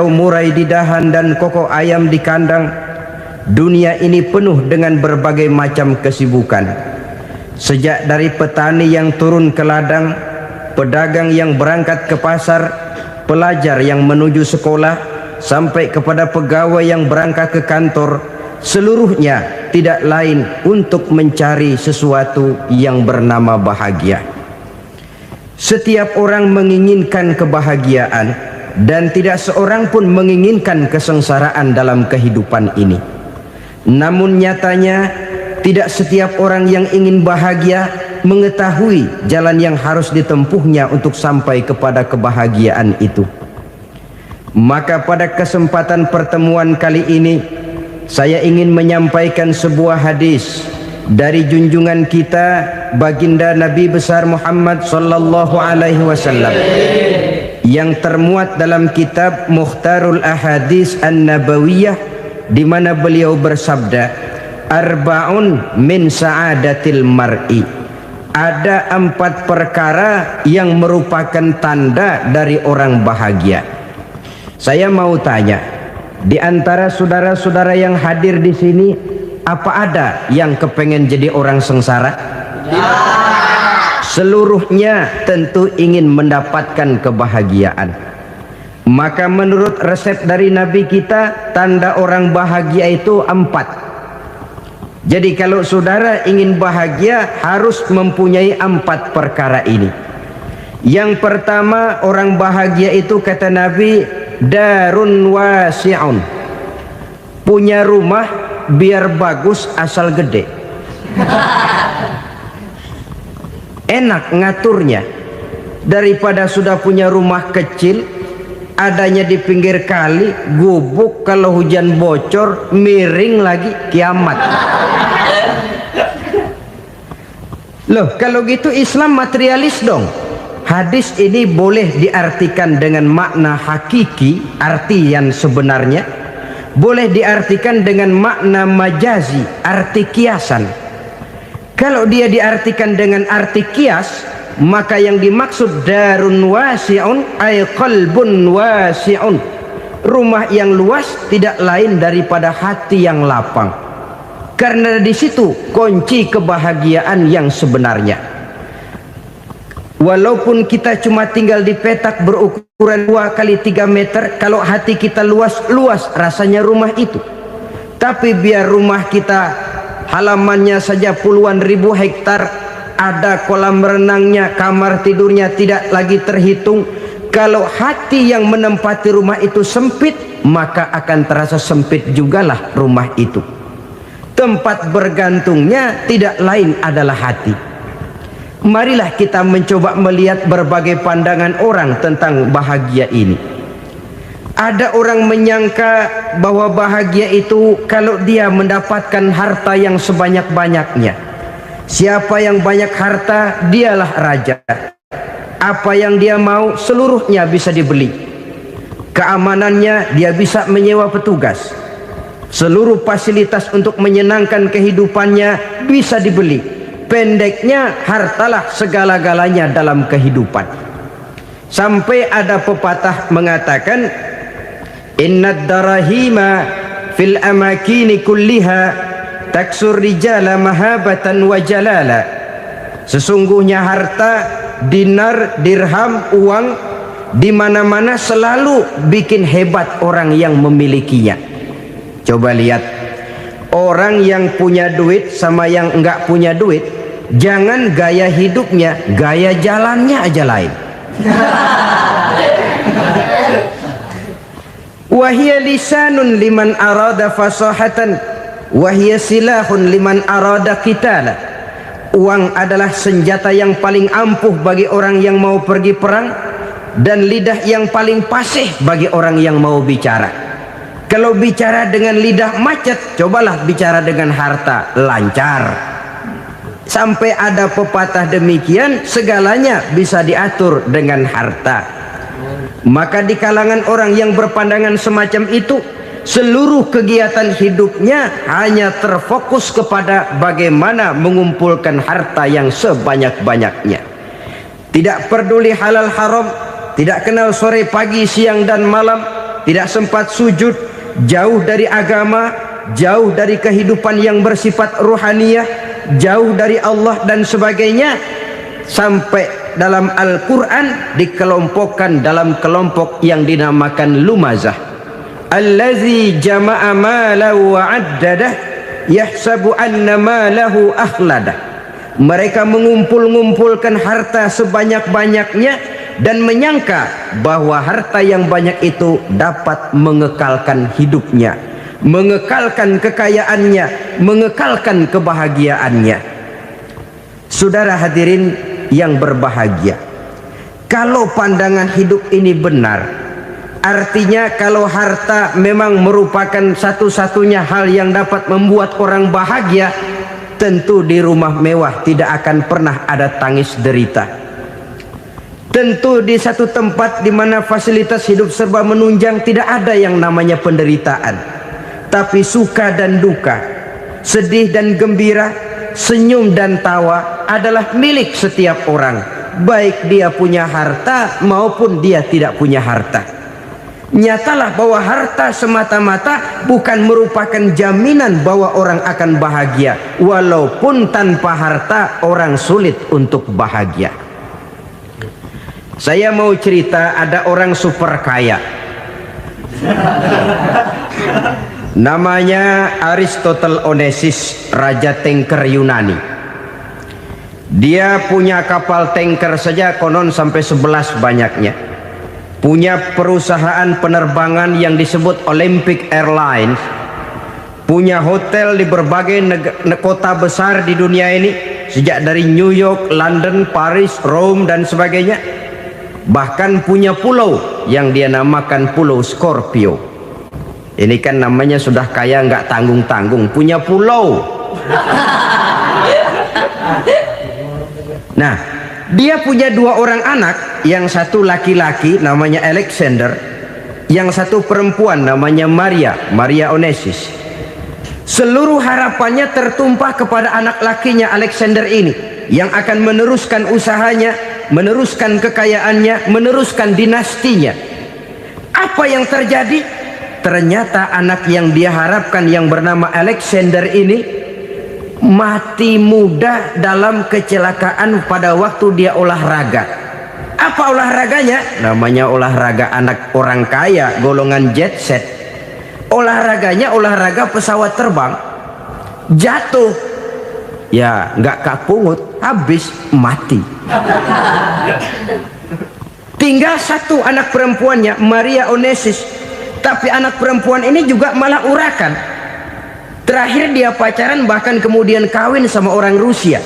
atau murai di dahan dan koko ayam di kandang, dunia ini penuh dengan berbagai macam kesibukan. Sejak dari petani yang turun ke ladang, pedagang yang berangkat ke pasar, pelajar yang menuju sekolah, sampai kepada pegawai yang berangkat ke kantor, seluruhnya tidak lain untuk mencari sesuatu yang bernama bahagia. Setiap orang menginginkan kebahagiaan, dan tidak seorang pun menginginkan kesengsaraan dalam kehidupan ini. Namun nyatanya tidak setiap orang yang ingin bahagia mengetahui jalan yang harus ditempuhnya untuk sampai kepada kebahagiaan itu. Maka pada kesempatan pertemuan kali ini, saya ingin menyampaikan sebuah hadis dari junjungan kita baginda Nabi besar Muhammad sallallahu alaihi wasallam yang termuat dalam kitab Mukhtarul Ahadits An-Nabawiyah, di mana beliau bersabda, arba'un min sa'adatil mar'i. Ada 4 perkara yang merupakan tanda dari orang bahagia. Saya mau tanya, di antara saudara-saudara yang hadir di sini, apa ada yang kepengen jadi orang sengsara? Ya. Seluruhnya tentu ingin mendapatkan kebahagiaan. Maka menurut resep dari Nabi kita, tanda orang bahagia itu 4. Jadi kalau saudara ingin bahagia, harus mempunyai 4 perkara ini. Yang pertama, orang bahagia itu kata Nabi, darun wasi'un. Punya rumah biar bagus asal gede. Enak ngaturnya, daripada sudah punya rumah kecil adanya di pinggir kali, gubuk, kalau hujan bocor, miring lagi, kiamat. Loh, kalau gitu Islam materialis dong. Hadis ini boleh diartikan dengan makna hakiki, arti yang sebenarnya, boleh diartikan dengan makna majazi, arti kiasan. Kalau dia diartikan dengan arti kias, maka yang dimaksud darun wasi'un ay qalbun wasi'un. Rumah yang luas tidak lain daripada hati yang lapang. Karena di situ kunci kebahagiaan yang sebenarnya. Walaupun kita cuma tinggal di petak berukuran 2 kali 3 meter, kalau hati kita luas rasanya rumah itu. Tapi biar rumah kita halamannya saja puluhan ribu hektar, ada kolam renangnya, kamar tidurnya tidak lagi terhitung. Kalau hati yang menempati rumah itu sempit, maka akan terasa sempit jugalah rumah itu. Tempat bergantungnya tidak lain adalah hati. Marilah kita mencoba melihat berbagai pandangan orang tentang bahagia ini. Ada orang menyangka bahwa bahagia itu kalau dia mendapatkan harta yang sebanyak-banyaknya. Siapa yang banyak harta, dialah raja. Apa yang dia mau, seluruhnya bisa dibeli. Keamanannya, dia bisa menyewa petugas. Seluruh fasilitas untuk menyenangkan kehidupannya bisa dibeli. Pendeknya, hartalah segala-galanya dalam kehidupan. Sampai ada pepatah mengatakan, innad darahima fil amakini kulliha taksur rijala mahabatan wa jalala. Sesungguhnya harta, dinar, dirham, uang di mana-mana selalu bikin hebat orang yang memilikinya. Coba lihat, orang yang punya duit sama yang enggak punya duit, jangan gaya hidupnya, gaya jalannya aja lain. Wahia lisanun liman arada fasahatan, wahia silahun liman arada qitala. Uang adalah senjata yang paling ampuh bagi orang yang mau pergi perang, dan lidah yang paling fasih bagi orang yang mau bicara. Kalau bicara dengan lidah macet, cobalah bicara dengan harta, lancar. Sampai ada pepatah demikian, segalanya bisa diatur dengan harta. Maka di kalangan orang yang berpandangan semacam itu, seluruh kegiatan hidupnya hanya terfokus kepada bagaimana mengumpulkan harta yang sebanyak-banyaknya. Tidak peduli halal haram, tidak kenal sore pagi siang dan malam, tidak sempat sujud, jauh dari agama, jauh dari kehidupan yang bersifat ruhaniyah, jauh dari Allah dan sebagainya, sampai dalam Al-Quran dikelompokkan dalam kelompok yang dinamakan lumazah. Allazi jama'a malahu wa 'addadah yahsabu anna malahu akhladah. Mereka mengumpul-ngumpulkan harta sebanyak-banyaknya dan menyangka bahwa harta yang banyak itu dapat mengekalkan hidupnya, mengekalkan kekayaannya, mengekalkan kebahagiaannya. Saudara hadirin yang berbahagia, kalau pandangan hidup ini benar, artinya kalau harta memang merupakan satu-satunya hal yang dapat membuat orang bahagia, tentu di rumah mewah tidak akan pernah ada tangis derita. Tentu di satu tempat di mana fasilitas hidup serba menunjang tidak ada yang namanya penderitaan. Tapi suka dan duka, sedih dan gembira, senyum dan tawa adalah milik setiap orang, baik dia punya harta maupun dia tidak punya harta. Nyatalah bahwa harta semata-mata bukan merupakan jaminan bahwa orang akan bahagia, walaupun tanpa harta orang sulit untuk bahagia. Saya mau cerita, ada orang super kaya, namanya Aristotle Onesius, raja tanker Yunani. Dia punya kapal tanker saja konon sampai 11 banyaknya. Punya perusahaan penerbangan yang disebut Olympic Airlines. Punya hotel di berbagai kota besar di dunia ini, sejak dari New York, London, Paris, Rome dan sebagainya. Bahkan punya pulau yang dia namakan Pulau Scorpio. Ini kan namanya sudah kaya nggak tanggung-tanggung, punya pulau. Nah, dia punya 2 orang anak, yang satu laki-laki namanya Alexander, yang satu perempuan namanya Maria Onesius. Seluruh harapannya tertumpah kepada anak lakinya Alexander ini, yang akan meneruskan usahanya, meneruskan kekayaannya, meneruskan dinastinya. Apa yang terjadi? Ternyata anak yang dia harapkan yang bernama Alexander ini mati muda dalam kecelakaan pada waktu dia olahraga. Apa olahraganya? Namanya olahraga anak orang kaya, golongan jet set. Olahraganya olahraga pesawat terbang. Jatuh, ya nggak kapungut, habis mati. Tinggal satu anak perempuannya, Maria Onesius. Tapi anak perempuan ini juga malah urakan. Terakhir dia pacaran, bahkan kemudian kawin sama orang Rusia.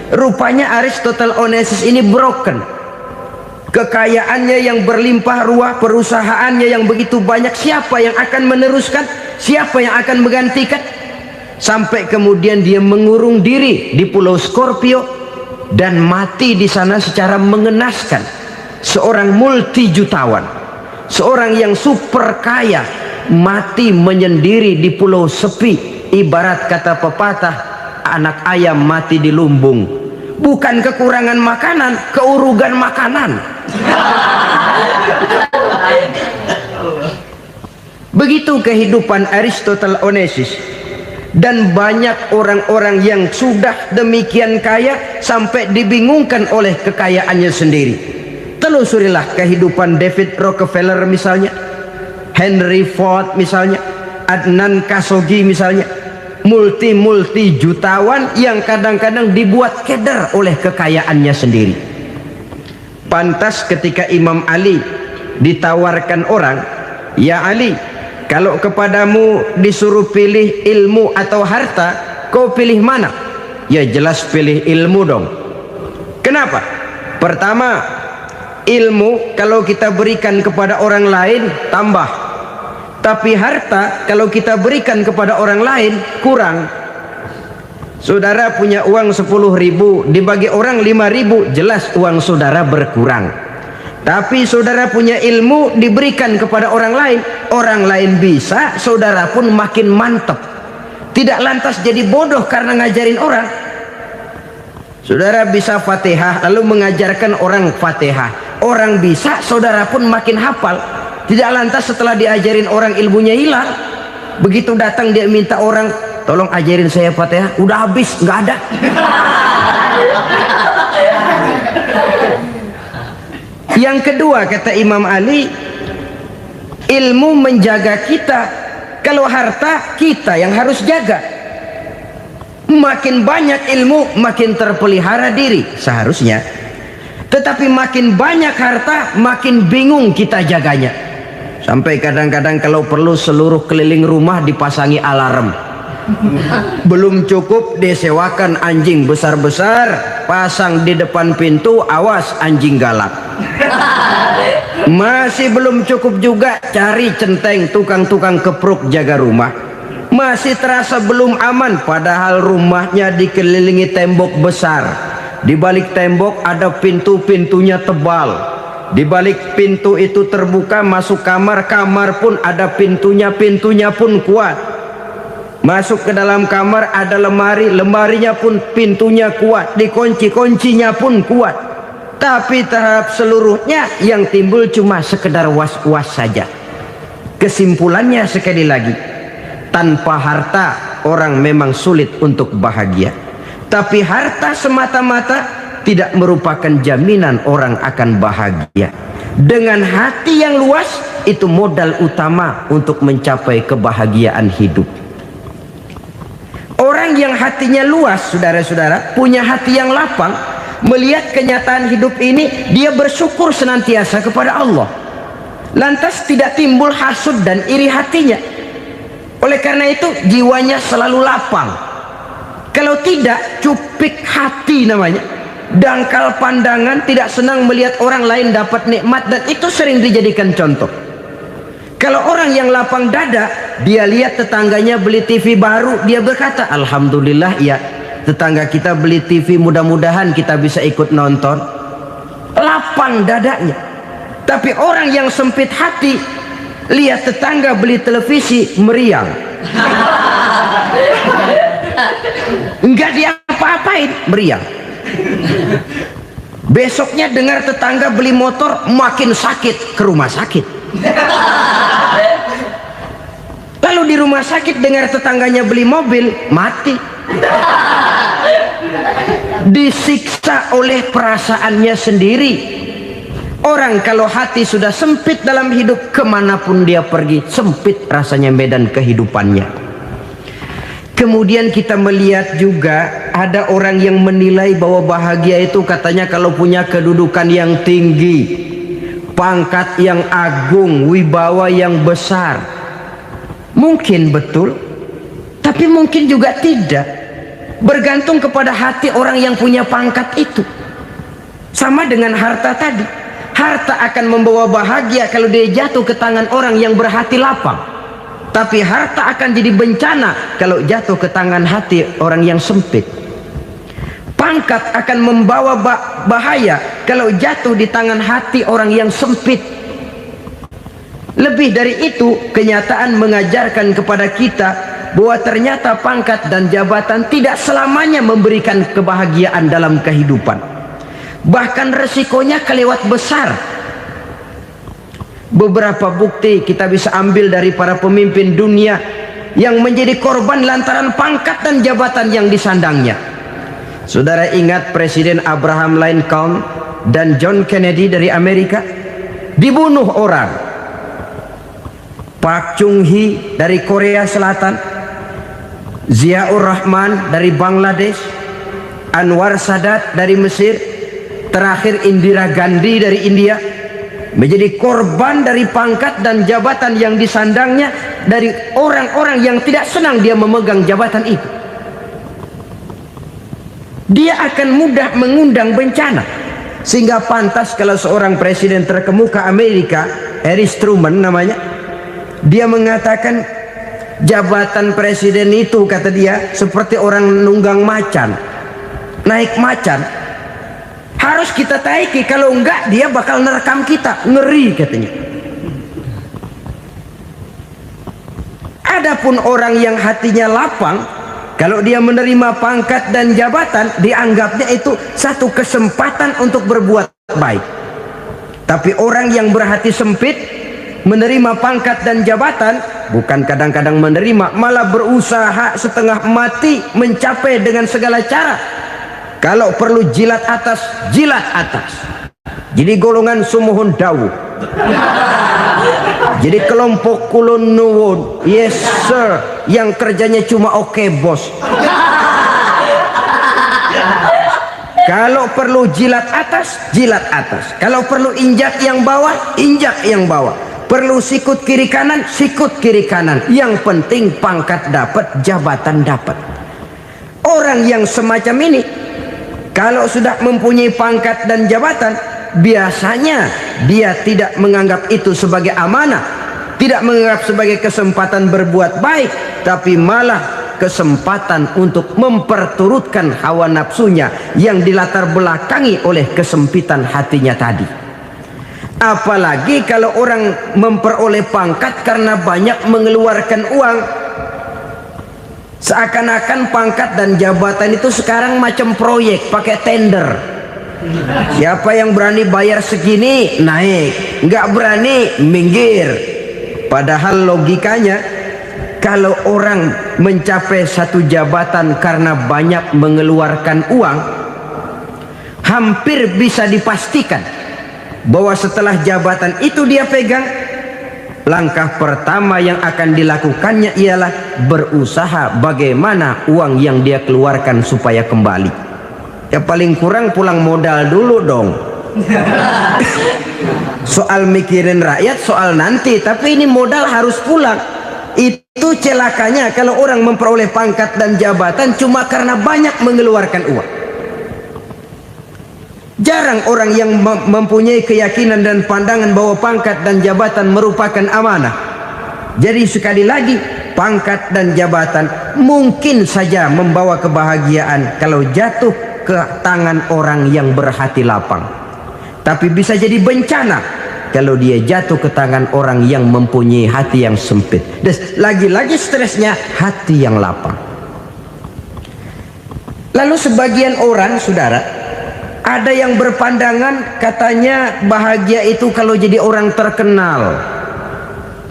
Rupanya Aristotle Onesius ini broken. Kekayaannya yang berlimpah ruah, perusahaannya yang begitu banyak, siapa yang akan meneruskan? Siapa yang akan menggantikan? Sampai kemudian dia mengurung diri di Pulau Scorpio dan mati di sana secara mengenaskan. Seorang multi jutawan, seorang yang super kaya, mati menyendiri di pulau sepi. Ibarat kata pepatah, anak ayam mati di lumbung. Bukan kekurangan makanan, keurugan makanan. Begitu kehidupan Aristotle Onesius. Dan banyak orang-orang yang sudah demikian kaya sampai dibingungkan oleh kekayaannya sendiri. Telusurilah kehidupan David Rockefeller misalnya, Henry Ford misalnya, Adnan Khashoggi misalnya. Multi jutawan yang kadang-kadang dibuat keder oleh kekayaannya sendiri. Pantas ketika Imam Ali ditawarkan orang, "Ya Ali, kalau kepadamu disuruh pilih ilmu atau harta, kau pilih mana?" Ya jelas pilih ilmu dong. Kenapa? Pertama, ilmu kalau kita berikan kepada orang lain tambah. Tapi harta kalau kita berikan kepada orang lain kurang. Saudara punya uang 10.000, dibagi orang 5.000, jelas uang saudara berkurang. Tapi saudara punya ilmu, diberikan kepada orang lain bisa, saudara pun makin mantap. Tidak lantas jadi bodoh karena ngajarin orang. Saudara bisa Fatihah lalu mengajarkan orang Fatihah, orang bisa, saudara pun makin hafal. Tidak lantas setelah diajarin orang ilmunya hilang. Begitu datang dia minta orang, tolong ajarin saya Fatihah, udah habis, nggak ada. Yang kedua kata Imam Ali, ilmu menjaga kita. Kalau harta, kita yang harus jaga. Makin banyak ilmu, makin terpelihara diri seharusnya. Tetapi makin banyak harta, makin bingung kita jaganya. Sampai kadang-kadang kalau perlu seluruh keliling rumah dipasangi alarm. Belum cukup disewakan anjing besar-besar, pasang di depan pintu, awas anjing galak. Masih belum cukup juga, cari centeng tukang-tukang kepruk jaga rumah. Masih terasa belum aman, padahal rumahnya dikelilingi tembok besar. Di balik tembok ada pintu-pintunya tebal. Di balik pintu itu terbuka masuk kamar, kamar pun ada pintunya, pintunya pun kuat. Masuk ke dalam kamar ada lemari, lemarinya pun pintunya kuat, dikunci, kuncinya pun kuat. Tapi terhadap seluruhnya yang timbul cuma sekedar was-was saja. Kesimpulannya sekali lagi, tanpa harta orang memang sulit untuk bahagia. Tapi harta semata-mata tidak merupakan jaminan orang akan bahagia. Dengan hati yang luas, itu modal utama untuk mencapai kebahagiaan hidup. Orang yang hatinya luas, saudara-saudara, punya hati yang lapang, melihat kenyataan hidup ini, dia bersyukur senantiasa kepada Allah. Lantas tidak timbul hasud dan iri hatinya. Oleh karena itu jiwanya selalu lapang. Kalau tidak, cupik hati namanya, dangkal pandangan, tidak senang melihat orang lain dapat nikmat, dan itu sering dijadikan contoh. Kalau orang yang lapang dada, dia lihat tetangganya beli TV baru, dia berkata, alhamdulillah ya, tetangga kita beli TV, mudah-mudahan kita bisa ikut nonton. Lapang dadanya. Tapi orang yang sempit hati, lihat tetangga beli televisi, meriang. Enggak diapa-apain, meriang. Besoknya dengar tetangga beli motor, makin sakit, ke rumah sakit. Lalu di rumah sakit dengar tetangganya beli mobil, mati. Disiksa oleh perasaannya sendiri. Orang kalau hati sudah sempit dalam hidup, kemanapun dia pergi, sempit rasanya medan kehidupannya. Kemudian kita melihat juga ada orang yang menilai bahwa bahagia itu katanya kalau punya kedudukan yang tinggi, pangkat yang agung, wibawa yang besar. Mungkin betul, tapi mungkin juga tidak. Bergantung kepada hati orang yang punya pangkat itu. Sama dengan harta tadi. Harta akan membawa bahagia kalau dia jatuh ke tangan orang yang berhati lapang. Tapi harta akan jadi bencana kalau jatuh ke tangan hati orang yang sempit. Pangkat akan membawa bahaya kalau jatuh di tangan hati orang yang sempit. Lebih dari itu, kenyataan mengajarkan kepada kita bahwa ternyata pangkat dan jabatan tidak selamanya memberikan kebahagiaan dalam kehidupan. Bahkan resikonya kelewat besar. Beberapa bukti kita bisa ambil dari para pemimpin dunia yang menjadi korban lantaran pangkat dan jabatan yang disandangnya. Saudara ingat Presiden Abraham Lincoln dan John Kennedy dari Amerika? Dibunuh orang. Park Chung-hee dari Korea Selatan, Ziaur Rahman dari Bangladesh, Anwar Sadat dari Mesir, terakhir Indira Gandhi dari India, menjadi korban dari pangkat dan jabatan yang disandangnya dari orang-orang yang tidak senang dia memegang jabatan itu. Dia akan mudah mengundang bencana, sehingga pantas kalau seorang presiden terkemuka Amerika, Harry Truman namanya, dia mengatakan jabatan presiden itu, kata dia, seperti orang nunggang macan, naik macan. Harus kita taiki, kalau enggak dia bakal nerekam kita, ngeri katanya. Adapun orang yang hatinya lapang, kalau dia menerima pangkat dan jabatan, dianggapnya itu satu kesempatan untuk berbuat baik. Tapi orang yang berhati sempit, menerima pangkat dan jabatan, bukan kadang-kadang menerima, malah berusaha setengah mati mencapai dengan segala cara. Kalau perlu jilat atas, jilat atas. Jadi golongan sumuhun dawu. Jadi kelompok kulon nuwun, yes sir, yang kerjanya cuma oke bos. Kalau perlu jilat atas, jilat atas. Kalau perlu injak yang bawah, injak yang bawah. Perlu sikut kiri kanan, sikut kiri kanan. Yang penting pangkat dapat, jabatan dapat. Orang yang semacam ini, kalau sudah mempunyai pangkat dan jabatan, biasanya dia tidak menganggap itu sebagai amanah, tidak menganggap sebagai kesempatan berbuat baik, tapi malah kesempatan untuk memperturutkan hawa nafsunya yang dilatar belakangi oleh kesempitan hatinya tadi. Apalagi kalau orang memperoleh pangkat karena banyak mengeluarkan uang, seakan-akan pangkat dan jabatan itu sekarang macam proyek pakai tender. Siapa yang berani bayar segini naik, nggak berani minggir. Padahal logikanya, kalau orang mencapai satu jabatan karena banyak mengeluarkan uang, hampir bisa dipastikan bahwa setelah jabatan itu dia pegang, langkah pertama yang akan dilakukannya ialah berusaha bagaimana uang yang dia keluarkan supaya kembali. Ya paling kurang pulang modal dulu dong. Soal mikirin rakyat soal nanti, tapi ini modal harus pulang. Itu celakanya kalau orang memperoleh pangkat dan jabatan cuma karena banyak mengeluarkan uang. Jarang orang yang mempunyai keyakinan dan pandangan bahwa pangkat dan jabatan merupakan amanah. Jadi sekali lagi, pangkat dan jabatan mungkin saja membawa kebahagiaan kalau jatuh ke tangan orang yang berhati lapang. Tapi bisa jadi bencana kalau dia jatuh ke tangan orang yang mempunyai hati yang sempit. Dan lagi-lagi stresnya hati yang lapang. Lalu sebagian orang, saudara, ada yang berpandangan katanya bahagia itu kalau jadi orang terkenal,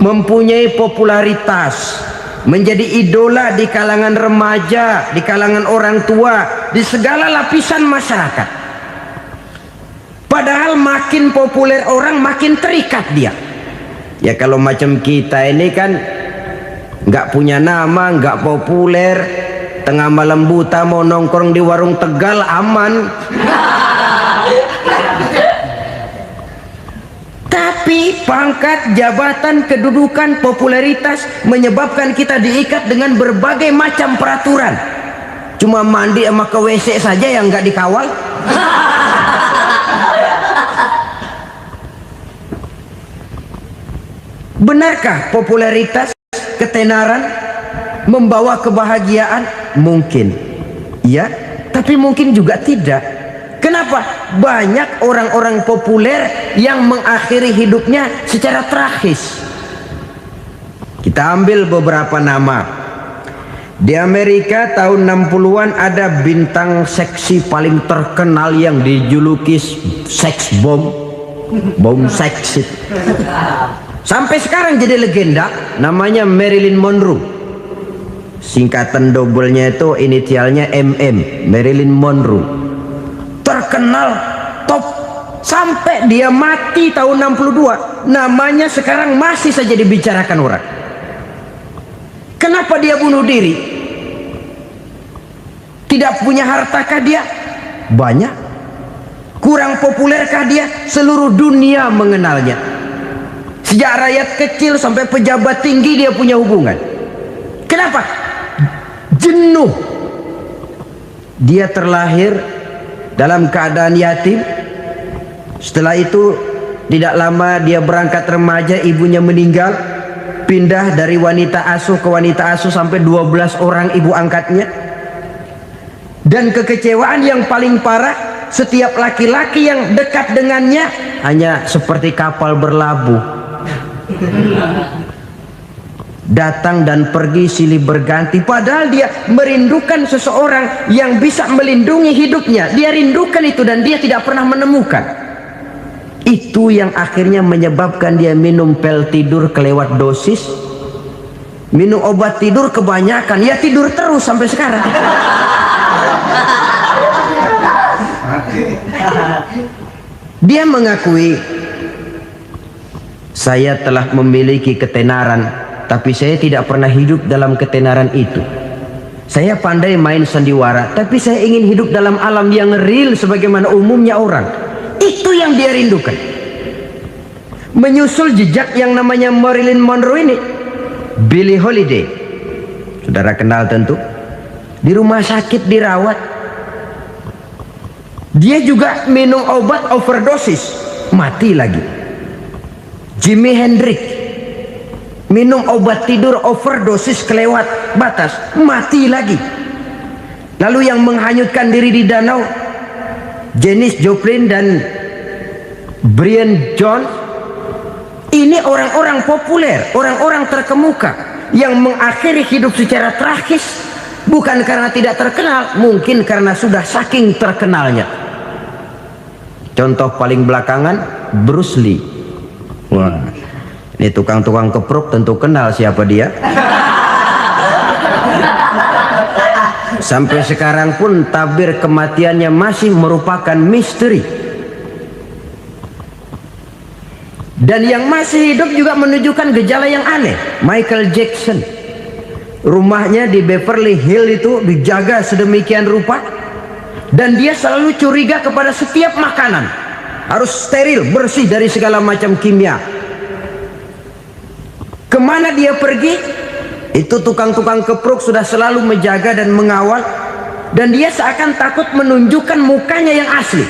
mempunyai popularitas, menjadi idola di kalangan remaja, di kalangan orang tua, di segala lapisan masyarakat. Padahal makin populer orang makin terikat dia. Ya kalau macam kita ini kan nggak punya nama, nggak populer, tengah malam buta mau nongkrong di warung Tegal aman. Tapi pangkat, jabatan, kedudukan, popularitas menyebabkan kita diikat dengan berbagai macam peraturan. Cuma mandi sama ke WC saja yang nggak dikawal. Benarkah popularitas, ketenaran membawa kebahagiaan? Mungkin ya, tapi mungkin juga tidak. Kenapa? Banyak orang-orang populer yang mengakhiri hidupnya secara tragis. Kita ambil beberapa nama. Di Amerika tahun 60-an ada bintang seksi paling terkenal yang dijuluki sex bomb, bom seks. Sampai sekarang jadi legenda, namanya Marilyn Monroe. Singkatan dobelnya itu inisialnya MM, Marilyn Monroe. Terkenal, top, sampai dia mati tahun 62. Namanya sekarang masih saja dibicarakan orang. Kenapa dia bunuh diri? Tidak punya hartakah dia? Banyak. Kurang populerkah dia? Seluruh dunia mengenalnya. Sejak rakyat kecil sampai pejabat tinggi dia punya hubungan. Kenapa? Jenuh. Dia terlahir dalam keadaan yatim. Setelah itu tidak lama dia berangkat remaja, ibunya meninggal. Pindah dari wanita asuh ke wanita asuh sampai 12 orang ibu angkatnya. Dan kekecewaan yang paling parah, setiap laki-laki yang dekat dengannya hanya seperti kapal berlabuh. Datang dan pergi silih berganti. Padahal dia merindukan seseorang yang bisa melindungi hidupnya. Dia rindukan itu dan dia tidak pernah menemukan. Itu yang akhirnya menyebabkan dia minum pil tidur kelewat dosis, minum obat tidur kebanyakan, ya tidur terus sampai sekarang. Dia mengakui, saya telah memiliki ketenaran, tapi saya tidak pernah hidup dalam ketenaran itu. Saya pandai main sandiwara, tapi saya ingin hidup dalam alam yang real sebagaimana umumnya orang. Itu yang dia rindukan. Menyusul jejak yang namanya Marilyn Monroe ini, Billie Holiday, saudara kenal tentu, di rumah sakit dirawat. Dia juga minum obat overdosis, mati lagi. Jimi Hendrix minum obat tidur overdosis kelewat batas, mati lagi. Lalu yang menghanyutkan diri di danau, Janis Joplin dan Brian Jones, ini orang-orang populer, orang-orang terkemuka yang mengakhiri hidup secara tragis, bukan karena tidak terkenal, mungkin karena sudah saking terkenalnya. Contoh paling belakangan, Bruce Lee. Wah, ini tukang-tukang keprok tentu kenal siapa dia. Sampai sekarang pun tabir kematiannya masih merupakan misteri. Dan yang masih hidup juga menunjukkan gejala yang aneh. Michael Jackson, rumahnya di Beverly Hills itu dijaga sedemikian rupa, dan dia selalu curiga kepada setiap makanan harus steril, bersih dari segala macam kimia. Kemana dia pergi, itu tukang-tukang keprok sudah selalu menjaga dan mengawal, dan dia seakan takut menunjukkan mukanya yang asli.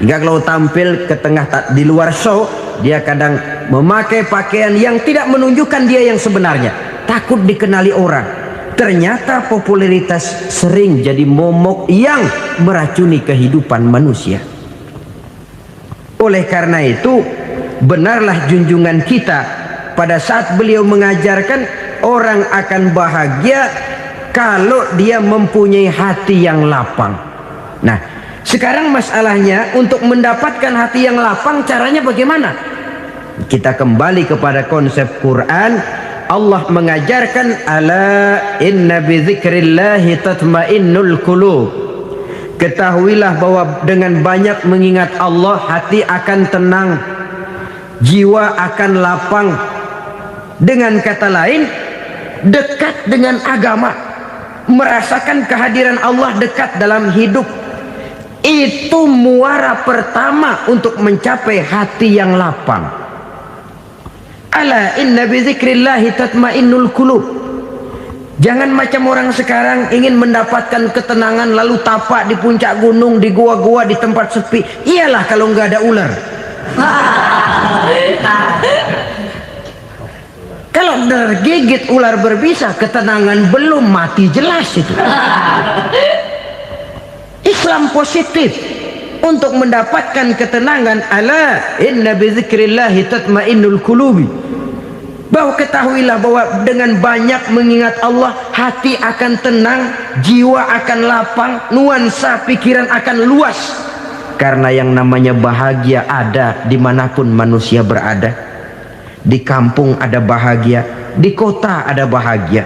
Hingga kalau tampil ke tengah di luar show, dia kadang memakai pakaian yang tidak menunjukkan dia yang sebenarnya, takut dikenali orang. Ternyata popularitas sering jadi momok yang meracuni kehidupan manusia. Oleh karena itu, benarlah junjungan kita pada saat beliau mengajarkan orang akan bahagia kalau dia mempunyai hati yang lapang. Nah, sekarang masalahnya untuk mendapatkan hati yang lapang, caranya bagaimana? Kita kembali kepada konsep Quran. Allah mengajarkan, ala inna bi dzikrillahi tatmainnul qulub. Ketahuilah bahwa dengan banyak mengingat Allah, hati akan tenang, jiwa akan lapang. Dengan kata lain, dekat dengan agama, merasakan kehadiran Allah dekat dalam hidup, itu muara pertama untuk mencapai hati yang lapang. Ala inna bi dzikrillahi tatmainnul qulub. Jangan macam orang sekarang ingin mendapatkan ketenangan lalu tapak di puncak gunung, di gua-gua, di tempat sepi. Iyalah kalau nggak ada ular. Kalau tergigit ular berbisa, ketenangan belum, mati jelas itu. Islam positif untuk mendapatkan ketenangan. Ala inna bi dzikrillahi tatmainnul qulubi. Bahwa ketahuilah bahwa dengan banyak mengingat Allah, hati akan tenang, jiwa akan lapang, nuansa pikiran akan luas. Karena yang namanya bahagia ada dimanapun manusia berada. Di kampung ada bahagia, di kota ada bahagia,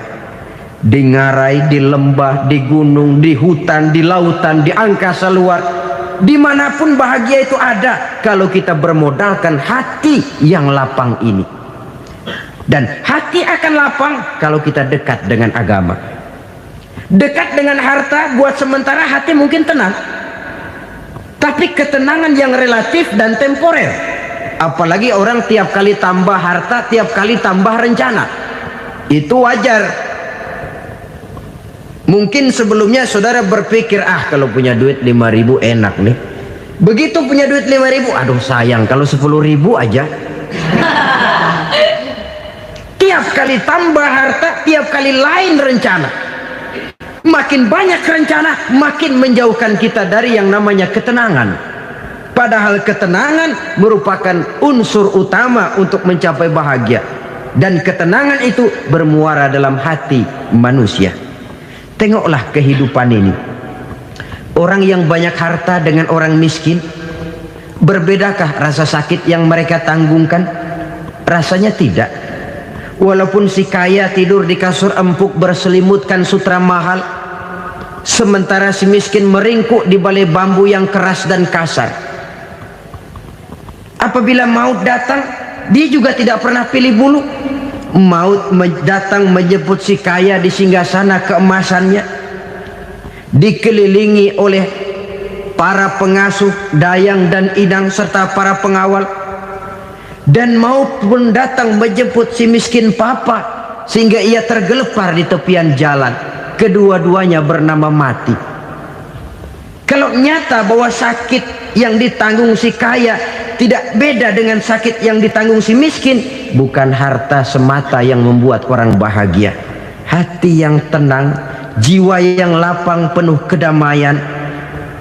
di ngarai, di lembah, di gunung, di hutan, di lautan, di angkasa luar, dimanapun bahagia itu ada kalau kita bermodalkan hati yang lapang ini. Dan hati akan lapang kalau kita dekat dengan agama. Dekat dengan harta buat sementara hati mungkin tenang, tapi ketenangan yang relatif dan temporer. Apalagi orang tiap kali tambah harta, tiap kali tambah rencana, itu wajar. Mungkin sebelumnya saudara berpikir, kalau punya duit 5.000 enak nih. Begitu punya duit 5.000, aduh sayang kalau 10.000 aja. Tiap kali tambah harta, tiap kali lain rencana. Makin banyak rencana, makin menjauhkan kita dari yang namanya ketenangan. Padahal ketenangan merupakan unsur utama untuk mencapai bahagia. Dan ketenangan itu bermuara dalam hati manusia. Tengoklah kehidupan ini. Orang yang banyak harta dengan orang miskin, Berbedakah rasa sakit yang mereka tanggungkan? Rasanya tidak. Walaupun si kaya tidur di kasur empuk berselimutkan sutra mahal, sementara si miskin meringkuk di balai bambu yang keras dan kasar. Apabila maut datang, dia juga tidak pernah pilih bulu. Maut datang menjemput si kaya di singgasana keemasannya, dikelilingi oleh para pengasuh, dayang dan inang serta para pengawal. Dan maut pun datang menjemput si miskin papa, sehingga ia tergelepar di tepian jalan. Kedua-duanya bernama mati. Kalau nyata bahwa sakit yang ditanggung si kaya tidak beda dengan sakit yang ditanggung si miskin, bukan harta semata yang membuat orang bahagia. Hati yang tenang, jiwa yang lapang penuh kedamaian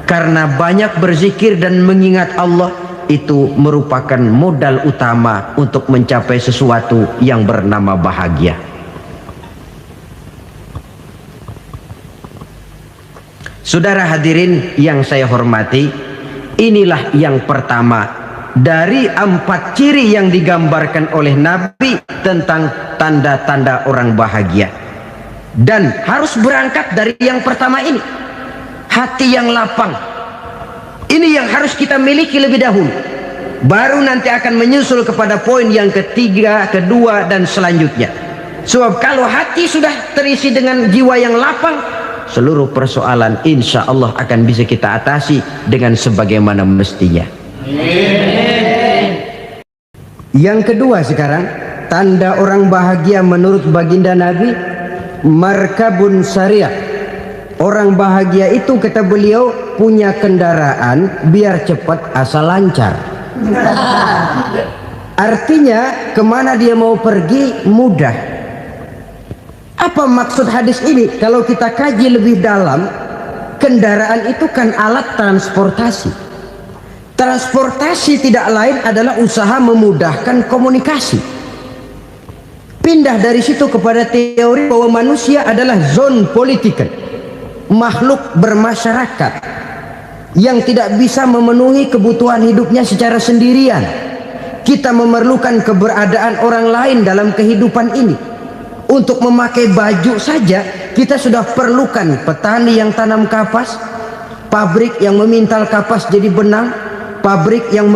karena banyak berzikir dan mengingat Allah, itu merupakan modal utama untuk mencapai sesuatu yang bernama bahagia. Saudara hadirin yang saya hormati, inilah yang pertama dari 4 ciri yang digambarkan oleh Nabi tentang tanda-tanda orang bahagia. Dan harus berangkat dari yang pertama ini, hati yang lapang. Ini yang harus kita miliki lebih dahulu, baru nanti akan menyusul kepada poin yang ketiga, kedua dan selanjutnya. Sebab kalau hati sudah terisi dengan jiwa yang lapang, seluruh persoalan insya Allah akan bisa kita atasi dengan sebagaimana mestinya. Yang kedua sekarang, tanda orang bahagia menurut baginda Nabi, markabun syariah. Orang bahagia itu, kata beliau, punya kendaraan biar cepat asal lancar. Artinya kemana dia mau pergi mudah. Apa maksud hadis ini? Kalau kita kaji lebih dalam, kendaraan itu kan alat transportasi. Transportasi tidak lain adalah usaha memudahkan komunikasi. Pindah dari situ kepada teori bahwa manusia adalah zon political, makhluk bermasyarakat yang tidak bisa memenuhi kebutuhan hidupnya secara sendirian. Kita memerlukan keberadaan orang lain dalam kehidupan ini. Untuk memakai baju saja kita sudah perlukan petani yang tanam kapas, pabrik yang memintal kapas jadi benang, pabrik yang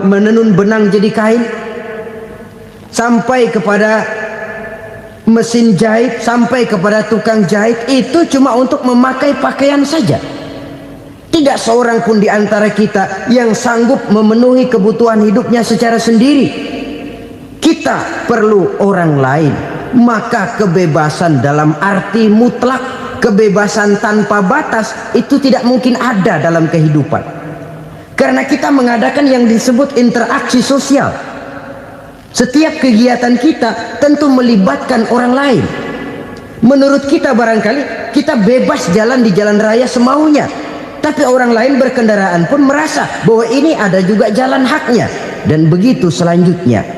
menenun benang jadi kain, sampai kepada mesin jahit, sampai kepada tukang jahit. Itu cuma untuk memakai pakaian saja. Tidak seorang pun di antara kita yang sanggup memenuhi kebutuhan hidupnya secara sendiri. Kita perlu orang lain. Maka kebebasan dalam arti mutlak, kebebasan tanpa batas, itu tidak mungkin ada dalam kehidupan. Karena kita mengadakan yang disebut interaksi sosial. Setiap kegiatan kita tentu melibatkan orang lain. Menurut kita barangkali kita bebas jalan di jalan raya semaunya, tapi orang lain berkendaraan pun merasa bahwa ini ada juga jalan haknya, dan begitu selanjutnya.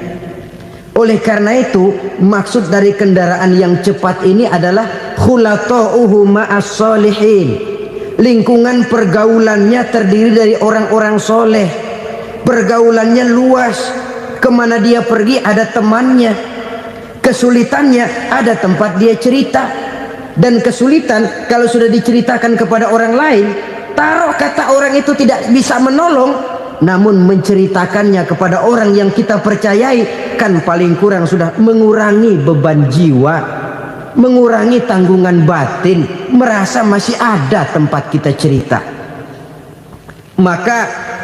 Oleh karena itu, maksud dari kendaraan yang cepat ini adalah khulata'uhu ma'as solihin. Lingkungan pergaulannya terdiri dari orang-orang soleh. Pergaulannya luas. Kemana dia pergi ada temannya. Kesulitannya ada tempat dia cerita. Dan kesulitan kalau sudah diceritakan kepada orang lain, taruh kata orang itu tidak bisa menolong, namun menceritakannya kepada orang yang kita percayai, kan paling kurang sudah mengurangi beban jiwa, mengurangi tanggungan batin, merasa masih ada tempat kita cerita. Maka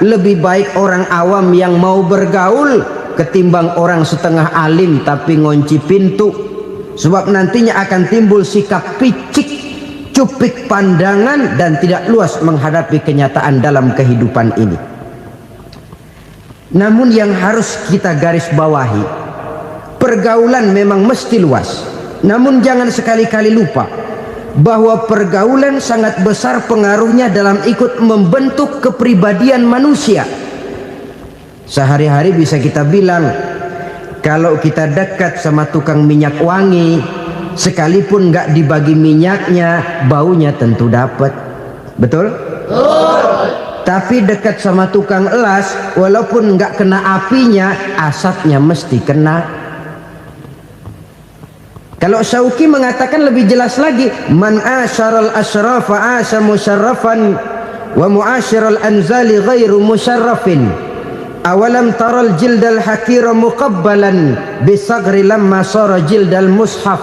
lebih baik orang awam yang mau bergaul ketimbang orang setengah alim tapi ngunci pintu. Sebab nantinya akan timbul sikap picik, cupik pandangan, dan tidak luas menghadapi kenyataan dalam kehidupan ini. Namun yang harus kita garis bawahi, pergaulan memang mesti luas. Namun jangan sekali-kali lupa bahwa pergaulan sangat besar pengaruhnya dalam ikut membentuk kepribadian manusia. Sehari-hari bisa kita bilang, kalau kita dekat sama tukang minyak wangi, sekalipun nggak dibagi minyaknya, baunya tentu dapat. Betul? Tapi dekat sama tukang elas, walaupun nggak kena apinya, asapnya mesti kena. Kalau Syauqi mengatakan lebih jelas lagi, man asyaral asrafa asa musyarrafan wa muasyiral anzali ghairu musyarrafin. Awalam taral jildal hakira muqabbalan bisagri lamma sara jildal mushaf.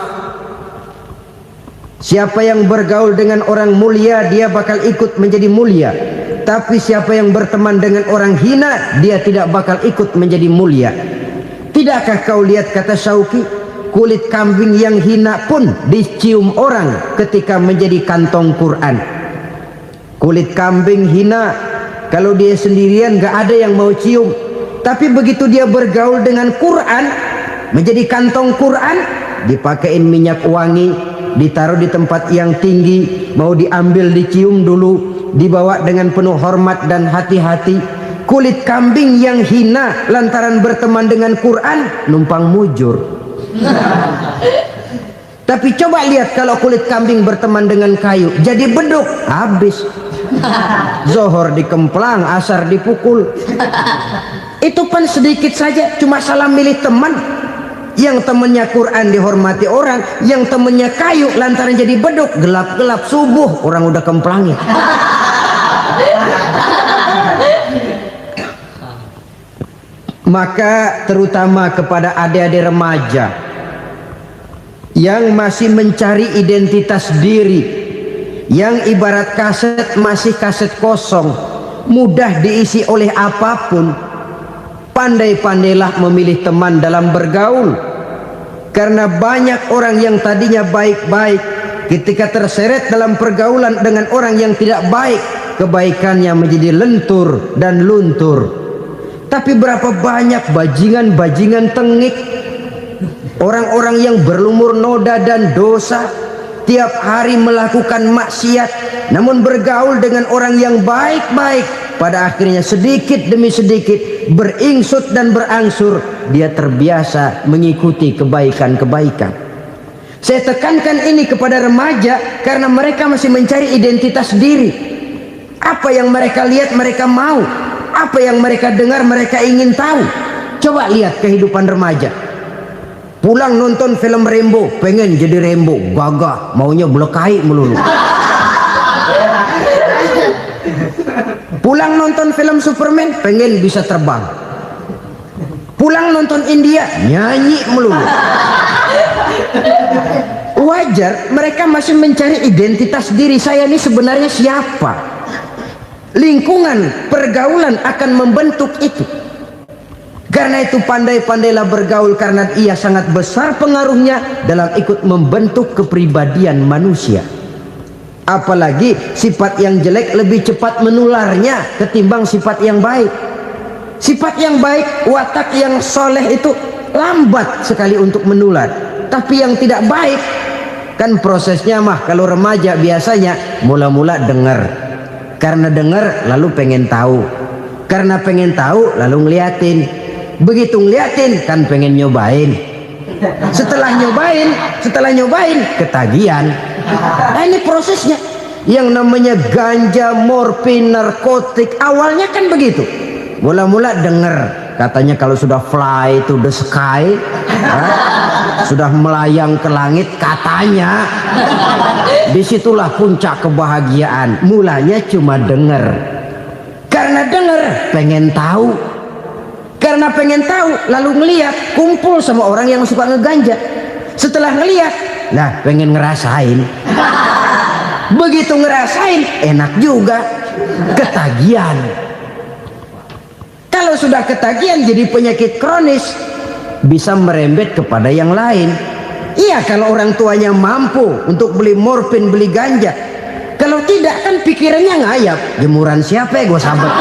Siapa yang bergaul dengan orang mulia, dia bakal ikut menjadi mulia. Tapi siapa yang berteman dengan orang hina, dia tidak bakal ikut menjadi mulia. Tidakkah kau lihat, kata Syauqi, kulit kambing yang hina pun dicium orang ketika menjadi kantong Quran. Kulit kambing hina, kalau dia sendirian gak ada yang mau cium. Tapi begitu dia bergaul dengan Quran, menjadi kantong Quran, dipakein minyak wangi, ditaruh di tempat yang tinggi, mau diambil dicium dulu, dibawa dengan penuh hormat dan hati-hati. Kulit kambing yang hina lantaran berteman dengan Quran, numpang mujur. Tapi coba lihat kalau kulit kambing berteman dengan kayu, jadi beduk, habis. Zohor dikemplang, asar dipukul. Itu pun sedikit saja, cuma salah milih teman. Yang temennya Quran dihormati orang, yang temennya kayu lantaran jadi beduk, gelap-gelap subuh orang udah kemplangnya. Maka terutama kepada adik-adik remaja yang masih mencari identitas diri, yang ibarat kaset masih kaset kosong, mudah diisi oleh apapun, pandai-pandailah memilih teman dalam bergaul. Karena banyak orang yang tadinya baik-baik, ketika terseret dalam pergaulan dengan orang yang tidak baik, kebaikannya menjadi lentur dan luntur. Tapi berapa banyak bajingan-bajingan tengik, orang-orang yang berlumur noda dan dosa, tiap hari melakukan maksiat, namun bergaul dengan orang yang baik-baik, pada akhirnya sedikit demi sedikit beringsut dan berangsur dia terbiasa mengikuti kebaikan-kebaikan. Saya tekankan ini kepada remaja karena mereka masih mencari identitas diri. Apa yang mereka lihat mereka mau, apa yang mereka dengar mereka ingin tahu. Coba lihat kehidupan remaja. Pulang nonton film Rambo, pengen jadi Rambo, gagah, maunya belekai melulu. Pulang nonton film Superman, pengen bisa terbang. Pulang nonton India, nyanyi melulu. Wajar, mereka masih mencari identitas diri. Saya ini sebenarnya siapa? Lingkungan, pergaulan akan membentuk itu. Karena itu pandai-pandailah bergaul, karena ia sangat besar pengaruhnya dalam ikut membentuk kepribadian manusia. Apalagi sifat yang jelek lebih cepat menularnya ketimbang sifat yang baik. Sifat yang baik, watak yang soleh itu lambat sekali untuk menular. Tapi yang tidak baik, kan prosesnya mah kalau remaja biasanya mula-mula dengar. Karena dengar lalu pengen tahu. Karena pengen tahu lalu ngeliatin. Begitu ngeliatin kan pengen nyobain. Setelah nyobain ketagihan. Nah ini prosesnya. Yang namanya ganja, morfin, narkotik, awalnya kan begitu. Mula-mula denger, katanya kalau sudah fly to the sky, sudah melayang ke langit, katanya disitulah puncak kebahagiaan. Mulanya cuma denger. Karena denger pengen tahu. Karena pengen tahu lalu ngeliat, kumpul sama orang yang suka ngeganja. Setelah ngeliat, nah pengen ngerasain. Begitu ngerasain enak juga, ketagihan. Kalau sudah ketagihan jadi penyakit kronis, bisa merembet kepada yang lain. Iya kalau orang tuanya mampu untuk beli morfin, beli ganja. Kalau tidak kan pikirannya ngayap, jemuran siapa ya gue sabet.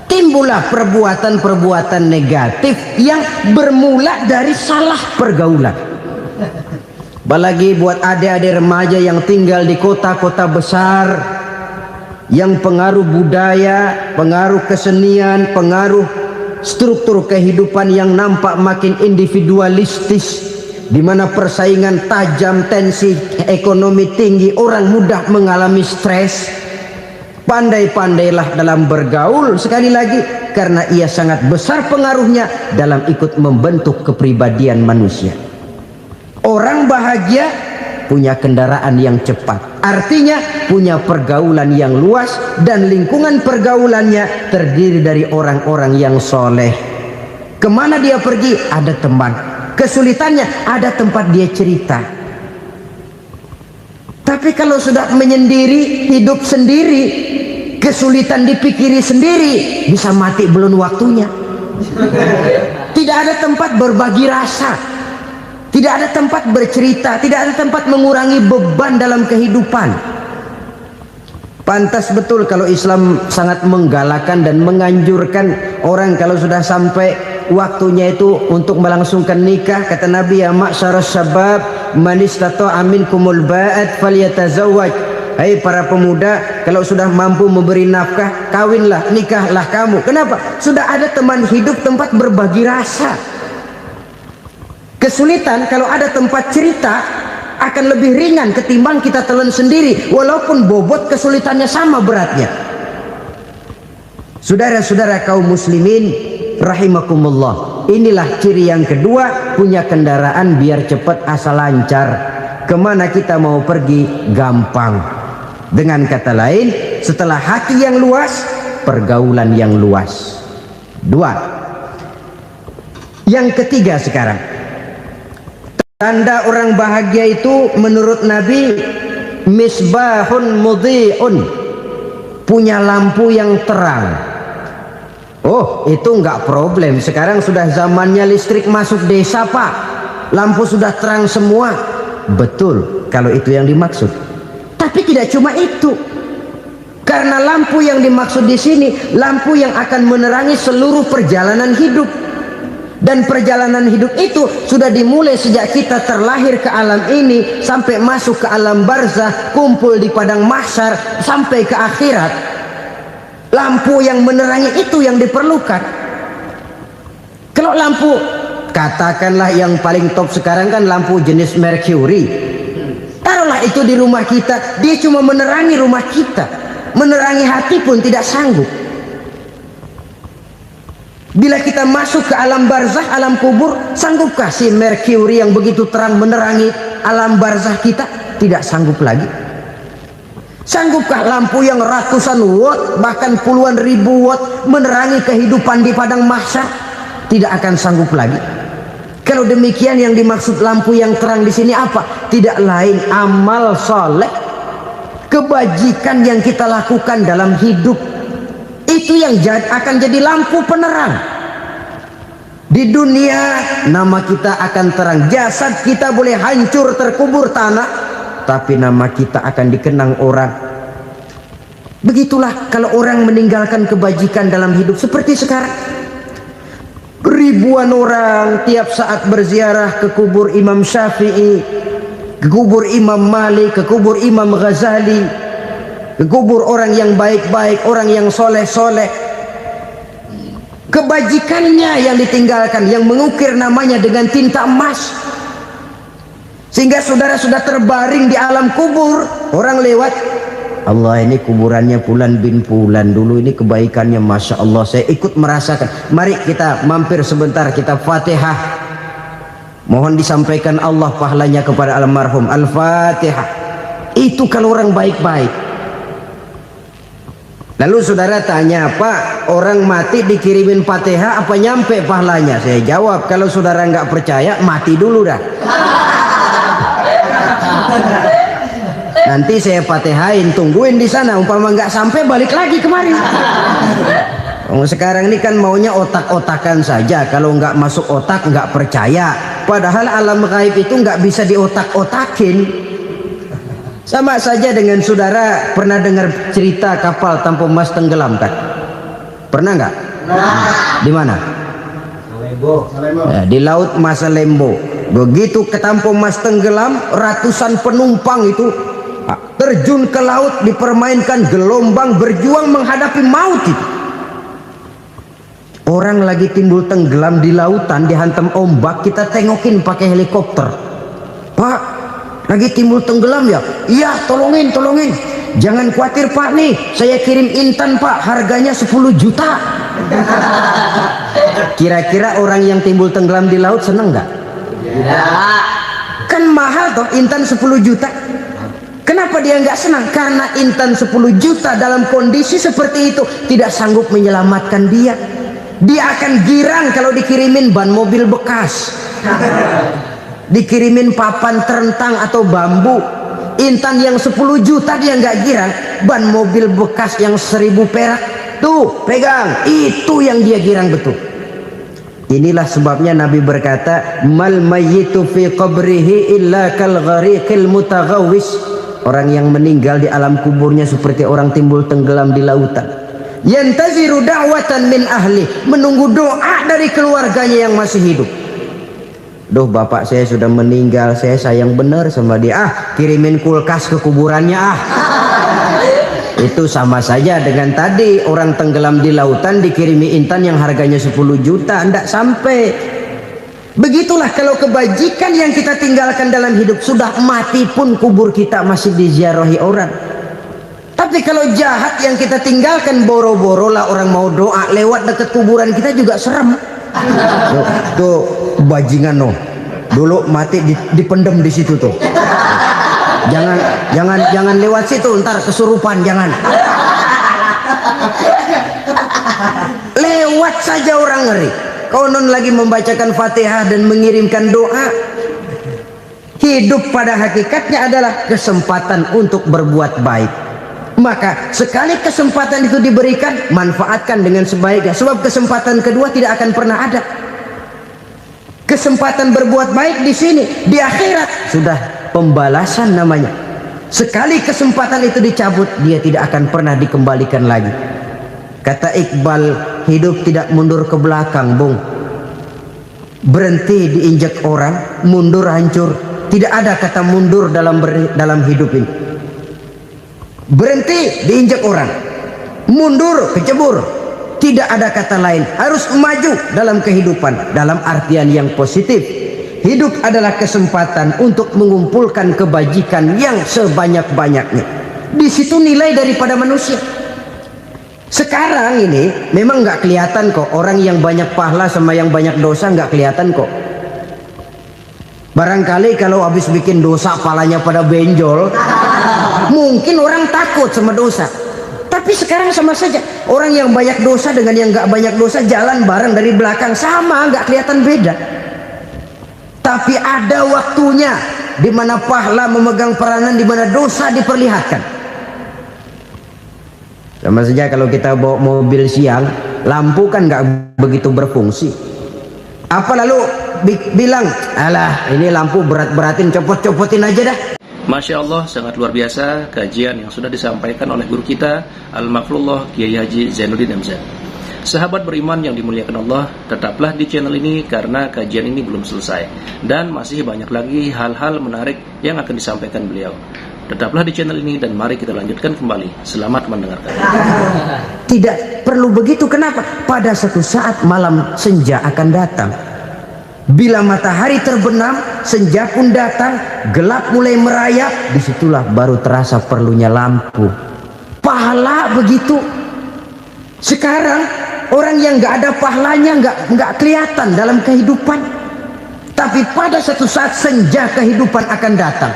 Timbullah perbuatan-perbuatan negatif yang bermula dari salah pergaulan. Apalagi buat adik-adik remaja yang tinggal di kota-kota besar, yang pengaruh budaya, pengaruh kesenian, pengaruh struktur kehidupan yang nampak makin individualistis, di mana persaingan tajam, tensi ekonomi tinggi, orang mudah mengalami stres. Pandai-pandailah dalam bergaul, sekali lagi, karena ia sangat besar pengaruhnya dalam ikut membentuk kepribadian manusia. Orang bahagia punya kendaraan yang cepat, artinya punya pergaulan yang luas, dan lingkungan pergaulannya terdiri dari orang-orang yang soleh. Kemana dia pergi, ada teman. Kesulitannya, ada tempat dia cerita. Tapi kalau sudah menyendiri, hidup sendiri, kesulitan dipikiri sendiri, bisa mati belum waktunya. Tidak ada tempat berbagi rasa, tidak ada tempat bercerita, tidak ada tempat mengurangi beban dalam kehidupan. Pantas betul kalau Islam sangat menggalakkan dan menganjurkan orang kalau sudah sampai waktunya itu untuk melangsungkan nikah. Kata Nabi, ya ma'syaras syabab man istata'a minkumul ba'at falyatazawwaj. Hai para pemuda, kalau sudah mampu memberi nafkah, kawinlah, nikahlah kamu. Kenapa? Sudah ada teman hidup, tempat berbagi rasa. Kesulitan kalau ada tempat cerita akan lebih ringan ketimbang kita telan sendiri, walaupun bobot kesulitannya sama beratnya. Saudara-saudara kaum muslimin rahimakumullah, inilah ciri yang kedua, punya kendaraan biar cepat asal lancar. Kemana kita mau pergi gampang. Dengan kata lain, setelah hati yang luas, pergaulan yang luas. Dua. Yang ketiga sekarang, tanda orang bahagia itu menurut Nabi, misbahun mudhi'un, punya lampu yang terang. Oh, itu enggak problem. Sekarang sudah zamannya listrik masuk desa, Pak. Lampu sudah terang semua. Betul, kalau itu yang dimaksud. Tapi tidak cuma itu. Karena lampu yang dimaksud di sini, lampu yang akan menerangi seluruh perjalanan hidup. Dan perjalanan hidup itu sudah dimulai sejak kita terlahir ke alam ini, sampai masuk ke alam barzah, kumpul di padang mahsyar, sampai ke akhirat. Lampu yang menerangi itu yang diperlukan. Kalau lampu, katakanlah yang paling top sekarang kan lampu jenis Mercury. Taruhlah itu di rumah kita, dia cuma menerangi rumah kita, menerangi hati pun tidak sanggup. Bila kita masuk ke alam barzah, alam kubur, sanggupkah si Mercury yang begitu terang menerangi alam barzah kita? Tidak sanggup lagi. Sanggupkah lampu yang ratusan watt, bahkan puluhan ribu watt menerangi kehidupan di padang mahsyar? Tidak akan sanggup lagi. Kalau demikian, yang dimaksud lampu yang terang di sini apa? Tidak lain amal soleh, kebajikan yang kita lakukan dalam hidup. Itu yang akan jadi lampu penerang. Di dunia nama kita akan terang, jasad kita boleh hancur terkubur tanah, tapi nama kita akan dikenang orang. Begitulah kalau orang meninggalkan kebajikan dalam hidup seperti sekarang. Ribuan orang tiap saat berziarah ke kubur Imam Syafi'i, ke kubur Imam Malik, ke kubur Imam Ghazali, ke kubur orang yang baik-baik, orang yang soleh-soleh. Kebajikannya yang ditinggalkan, yang mengukir namanya dengan tinta emas, sehingga saudara sudah terbaring di alam kubur. Orang lewat, Allah, ini kuburannya Fulan bin Fulan, dulu ini kebaikannya Masya Allah, saya ikut merasakan. Mari kita mampir sebentar, kita Fatihah, mohon disampaikan Allah pahalanya kepada almarhum. Al-Fatihah. Itu kalau orang baik-baik. Lalu saudara tanya, Pak, orang mati dikirimin Fatihah apa nyampe pahalanya? Saya jawab, kalau saudara nggak percaya, mati dulu dah. Nanti saya Fatihain, tungguin di sana, umpama nggak sampai balik lagi kemari. Sekarang ini kan maunya otak-otakan saja, kalau nggak masuk otak nggak percaya. Padahal alam gaib itu nggak bisa diotak-otakin. Sama saja dengan saudara pernah dengar cerita kapal Tampo Mas tenggelam kan? Pernah nggak? Di mana? Di Laut Masalembo. Begitu ke Tampo Mas tenggelam, ratusan penumpang itu terjun ke laut, dipermainkan gelombang, berjuang menghadapi maut itu. Orang lagi timbul tenggelam di lautan, dihantam ombak, kita tengokin pakai helikopter. Pak, lagi timbul tenggelam ya? Iya, tolongin. Jangan khawatir Pak, nih saya kirim intan Pak, harganya 10 juta. Kira-kira orang yang timbul tenggelam di laut seneng nggak? Kan mahal toh intan 10 juta. Kenapa dia nggak senang? Karena intan 10 juta dalam kondisi seperti itu tidak sanggup menyelamatkan dia. Dia akan girang kalau dikirimin ban mobil bekas, dikirimin papan terentang atau bambu. Intan yang 10 juta dia nggak girang, ban mobil bekas yang 1000 perak tuh pegang, itu yang dia girang betul. Inilah sebabnya Nabi berkata, mal mayyitu fi qabrihi illa kal ghariqil mutaghawwis. Orang yang meninggal di alam kuburnya seperti orang timbul tenggelam di lautan. Yantaziru da'watan min ahli, menunggu doa dari keluarganya yang masih hidup. Duh, bapak saya sudah meninggal, saya sayang benar sama dia. Kirimin kulkas ke kuburannya Itu sama saja dengan tadi orang tenggelam di lautan dikirimi intan yang harganya 10 juta, ndak sampai. Begitulah kalau kebajikan yang kita tinggalkan dalam hidup, sudah mati pun kubur kita masih diziarahi orang. Tapi kalau jahat yang kita tinggalkan, boro-boro lah orang mau doa lewat dekat kuburan kita juga serem. Tuh bajingan dulu mati dipendem di situ tuh. Jangan lewat situ, ntar kesurupan, jangan. Lewat saja orang ngeri. Konon lagi membacakan Fatihah dan mengirimkan doa. Hidup pada hakikatnya adalah kesempatan untuk berbuat baik. Maka sekali kesempatan itu diberikan, manfaatkan dengan sebaiknya. Sebab kesempatan kedua tidak akan pernah ada. Kesempatan berbuat baik di sini, di akhirat sudah pembalasan namanya. Sekali kesempatan itu dicabut, dia tidak akan pernah dikembalikan lagi. Kata Iqbal, hidup tidak mundur ke belakang, Bung. Berhenti diinjak orang, mundur hancur. Tidak ada kata mundur dalam hidup ini. Berhenti diinjak orang, mundur kecebur. Tidak ada kata lain, harus maju dalam kehidupan dalam artian yang positif. Hidup adalah kesempatan untuk mengumpulkan kebajikan yang sebanyak-banyaknya. Di situ nilai daripada manusia. Sekarang ini memang nggak kelihatan kok, orang yang banyak pahala sama yang banyak dosa nggak kelihatan kok. Barangkali kalau habis bikin dosa palanya pada benjol, mungkin orang takut sama dosa. Tapi sekarang sama saja, orang yang banyak dosa dengan yang nggak banyak dosa jalan bareng dari belakang, sama, nggak kelihatan beda. Tapi ada waktunya di mana pahala memegang peranan, di mana dosa diperlihatkan. Sama saja kalau kita bawa mobil siang, lampu kan nggak begitu berfungsi. Apa lalu bilang, alah ini lampu berat-beratin, copot-copotin aja dah. Masya Allah, sangat luar biasa kajian yang sudah disampaikan oleh guru kita Al-Maqrullah Kiai Haji Zainuddin MZ. Sahabat beriman yang dimuliakan Allah, tetaplah di channel ini karena kajian ini belum selesai dan masih banyak lagi hal-hal menarik yang akan disampaikan beliau. Tetaplah di channel ini dan mari kita lanjutkan kembali. Selamat mendengarkan. Tidak perlu begitu, kenapa? Pada satu saat malam senja akan datang. Bila matahari terbenam, senja pun datang, gelap mulai merayap, disitulah baru terasa perlunya lampu. Pahala begitu. Sekarang orang yang nggak ada pahalanya nggak kelihatan dalam kehidupan. Tapi pada satu saat senja kehidupan akan datang.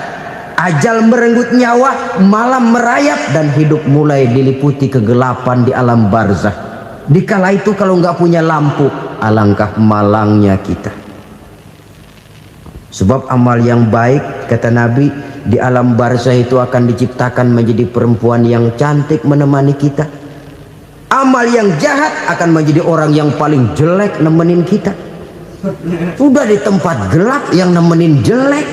Ajal merenggut nyawa, malam merayap dan hidup mulai diliputi kegelapan di alam barzakh. Dikala itu kalau nggak punya lampu, alangkah malangnya kita. Sebab amal yang baik, kata Nabi, di alam barzakh itu akan diciptakan menjadi perempuan yang cantik menemani kita. Amal yang jahat akan menjadi orang yang paling jelek nemenin kita. Sudah di tempat gelap yang nemenin jelek.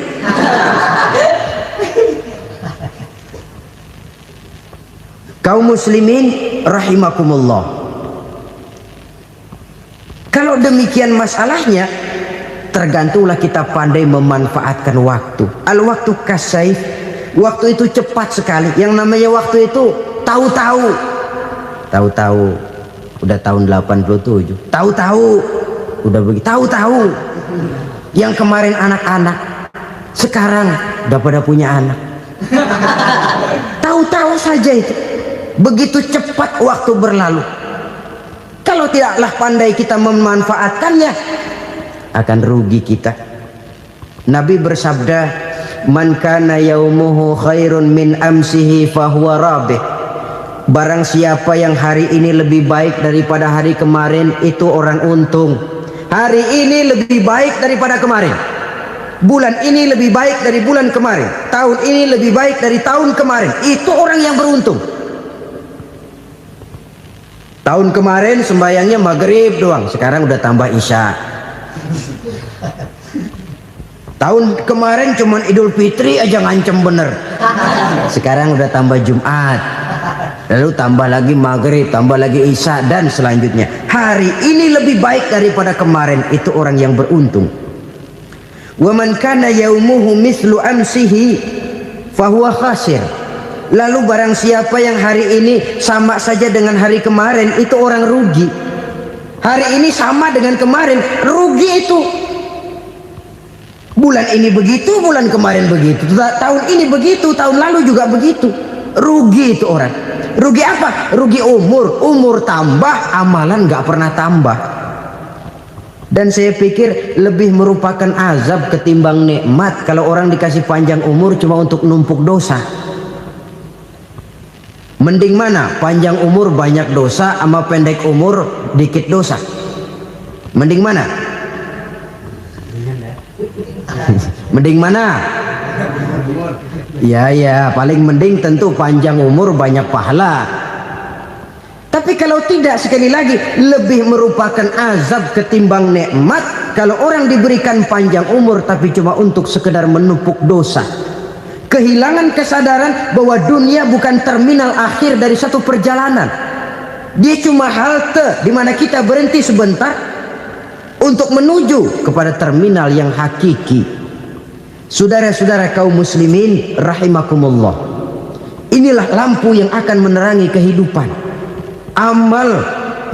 Kaum muslimin rahimakumullah. Kalau demikian masalahnya, tergantunglah kita pandai memanfaatkan waktu. Al-waktu kasayf, waktu itu cepat sekali. Yang namanya waktu itu tahu-tahu. udah tahun 87. Tahu-tahu udah begitu. Tahu-tahu yang kemarin anak-anak sekarang udah pada punya anak. Tahu-tahu saja itu. Begitu cepat waktu berlalu. Kalau tidaklah pandai kita memanfaatkannya, akan rugi kita. Nabi bersabda, "Man kana yaumuhu khairun min amsihi fahuwa rabih." Barang siapa yang hari ini lebih baik daripada hari kemarin, itu orang untung. Hari ini lebih baik daripada kemarin. Bulan ini lebih baik dari bulan kemarin. Tahun ini lebih baik dari tahun kemarin. Itu orang yang beruntung. Tahun kemarin sembayangnya maghrib doang, sekarang udah tambah isya. Tahun kemarin cuman Idul Fitri aja ngancem bener, sekarang udah tambah Jumat, lalu tambah lagi maghrib, tambah lagi isya, dan selanjutnya. Hari ini lebih baik daripada kemarin, itu orang yang beruntung. Wa man kana yaumuhu mislu amsihi fahuwa khasir. Lalu barang siapa yang hari ini sama saja dengan hari kemarin, itu orang rugi. Hari ini sama dengan kemarin, rugi itu. Bulan ini begitu, bulan kemarin begitu, tahun ini begitu, tahun lalu juga begitu. Rugi itu orang. Rugi apa? Rugi umur. Umur tambah, amalan gak pernah tambah. Dan saya pikir lebih merupakan azab ketimbang nikmat kalau orang dikasih panjang umur cuma untuk numpuk dosa. Mending mana? Panjang umur banyak dosa sama pendek umur dikit dosa? Mending mana? Mending mana? Ya, paling mending tentu panjang umur banyak pahala. Tapi kalau tidak, sekali lagi, lebih merupakan azab ketimbang nikmat kalau orang diberikan panjang umur tapi cuma untuk sekedar menumpuk dosa. Kehilangan kesadaran bahwa dunia bukan terminal akhir dari satu perjalanan. Dia cuma halte di mana kita berhenti sebentar untuk menuju kepada terminal yang hakiki. Saudara-saudara kaum muslimin rahimakumullah, inilah lampu yang akan menerangi kehidupan. Amal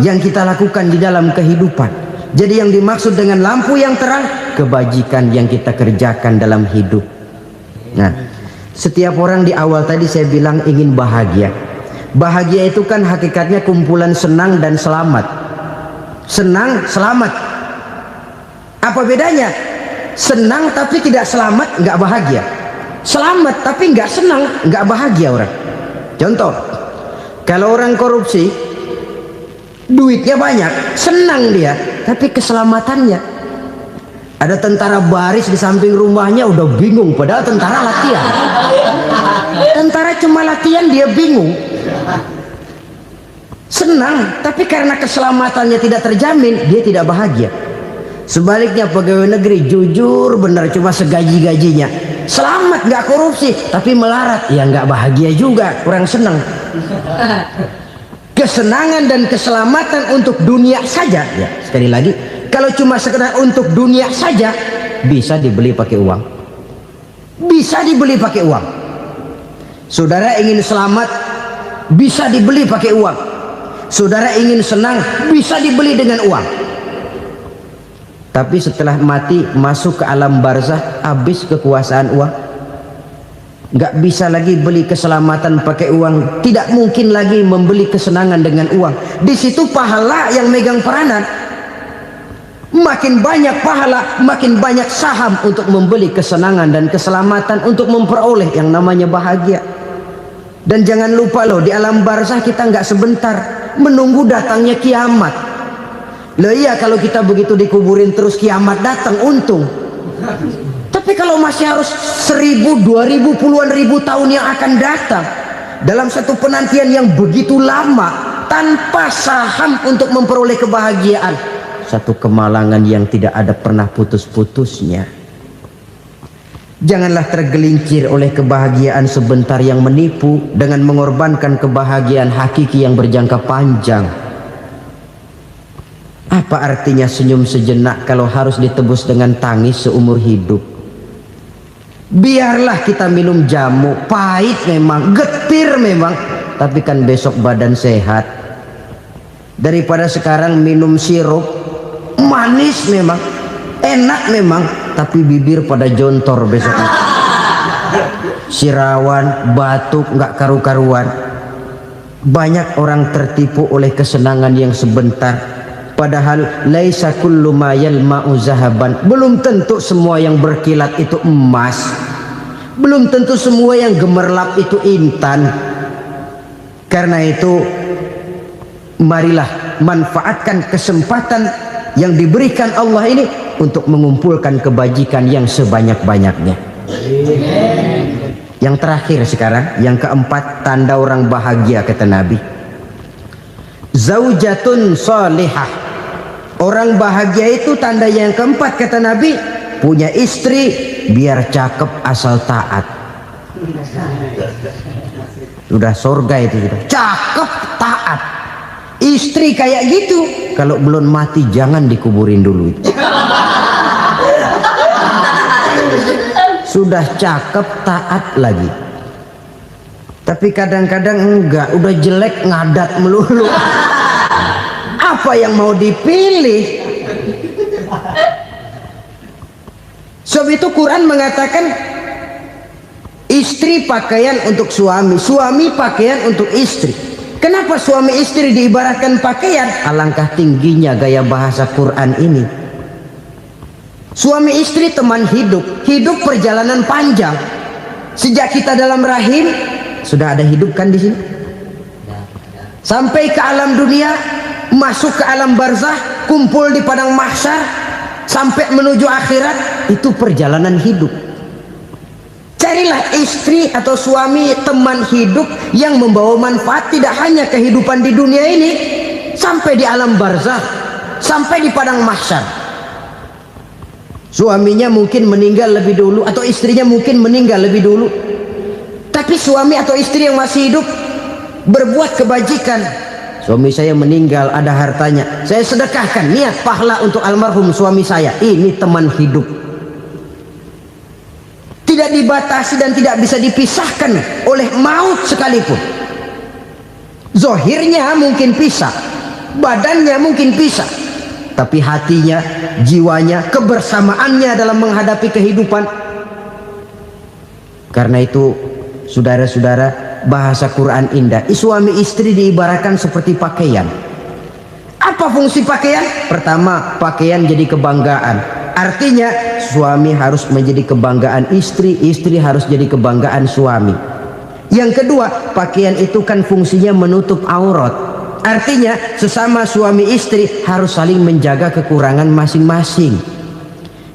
yang kita lakukan di dalam kehidupan. Jadi yang dimaksud dengan lampu yang terang, kebajikan yang kita kerjakan dalam hidup. Nah, setiap orang di awal tadi saya bilang ingin bahagia. Bahagia itu kan hakikatnya kumpulan senang dan selamat. Senang, selamat. Apa bedanya? Senang tapi tidak selamat, nggak bahagia. Selamat tapi nggak senang, nggak bahagia orang. Contoh, kalau orang korupsi, duitnya banyak, senang dia, tapi keselamatannya. Ada tentara baris di samping rumahnya udah bingung, padahal tentara latihan. Tentara cuma latihan, dia bingung. Senang, tapi karena keselamatannya tidak terjamin, dia tidak bahagia. Sebaliknya pegawai negeri jujur benar, cuma segaji-gajinya, selamat nggak korupsi, tapi melarat, ya nggak bahagia juga, kurang senang. Kesenangan dan keselamatan untuk dunia saja, ya sekali lagi, kalau cuma sekedar untuk dunia saja, bisa dibeli pakai uang. Bisa dibeli pakai uang. Saudara ingin selamat, bisa dibeli pakai uang. Saudara ingin senang, bisa dibeli dengan uang. Tapi setelah mati, masuk ke alam barzah, habis kekuasaan uang. Nggak bisa lagi beli keselamatan pakai uang. Tidak mungkin lagi membeli kesenangan dengan uang. Di situ pahala yang megang peranan. Makin banyak pahala, makin banyak saham untuk membeli kesenangan dan keselamatan, untuk memperoleh yang namanya bahagia. Dan jangan lupa loh, di alam barzah kita nggak sebentar, menunggu datangnya kiamat. Loh iya, kalau kita begitu dikuburin terus kiamat datang, untung. Tapi kalau masih harus 1000, 2000, puluhan ribu tahun yang akan datang, dalam satu penantian yang begitu lama, tanpa saham untuk memperoleh kebahagiaan, satu kemalangan yang tidak ada pernah putus-putusnya. Janganlah tergelincir oleh kebahagiaan sebentar yang menipu dengan mengorbankan kebahagiaan hakiki yang berjangka panjang. Apa artinya senyum sejenak kalau harus ditebus dengan tangis seumur hidup? Biarlah kita minum jamu, pahit memang, getir memang, tapi kan besok badan sehat. daripada sekarang minum sirup. Manis memang, enak memang, tapi bibir pada jontor besok. Sirawan, batuk, nggak karu-karuan. Banyak orang tertipu oleh kesenangan yang sebentar, padahal laisa kullu ma yalma'u zahaban. Belum tentu semua yang berkilat itu emas, belum tentu semua yang gemerlap itu intan. Karena itu marilah manfaatkan kesempatan yang diberikan Allah ini untuk mengumpulkan kebajikan yang sebanyak-banyaknya. Yang terakhir sekarang, yang keempat, tanda orang bahagia kata Nabi. Zaujatun salihah. Orang bahagia itu tanda yang keempat kata Nabi, punya istri biar cakep asal taat. Sudah surga itu sudah. Cakep taat. Istri kayak gitu, kalau belum mati jangan dikuburin dulu itu. Sudah cakep taat lagi, tapi kadang-kadang enggak, udah jelek ngadat melulu. Apa yang mau dipilih? Sebab itu Quran mengatakan istri pakaian untuk suami, suami pakaian untuk istri. Kenapa suami istri diibaratkan pakaian? Alangkah tingginya gaya bahasa Quran ini. Suami istri teman hidup, hidup perjalanan panjang. Sejak kita dalam rahim sudah ada hidup kan di sini. Sampai ke alam dunia, masuk ke alam barzah, kumpul di padang mahsyar, sampai menuju akhirat, itu perjalanan hidup. Carilah istri atau suami teman hidup yang membawa manfaat tidak hanya kehidupan di dunia ini, sampai di alam barzah, sampai di padang mahsyar. Suaminya mungkin meninggal lebih dulu, atau istrinya mungkin meninggal lebih dulu, tapi suami atau istri yang masih hidup berbuat kebajikan. Suami saya meninggal, ada hartanya, saya sedekahkan, niat pahala untuk almarhum suami saya. Ini teman hidup, tidak dibatasi dan tidak bisa dipisahkan oleh maut sekalipun. Zohirnya mungkin pisah, badannya mungkin pisah, tapi hatinya, jiwanya, kebersamaannya dalam menghadapi kehidupan. Karena itu saudara-saudara, bahasa Quran indah. Suami istri diibaratkan seperti pakaian. Apa fungsi pakaian? Pertama, pakaian jadi kebanggaan. Artinya suami harus menjadi kebanggaan istri, istri harus jadi kebanggaan suami. Yang kedua, pakaian itu kan fungsinya menutup aurat. Artinya sesama suami istri harus saling menjaga kekurangan masing-masing.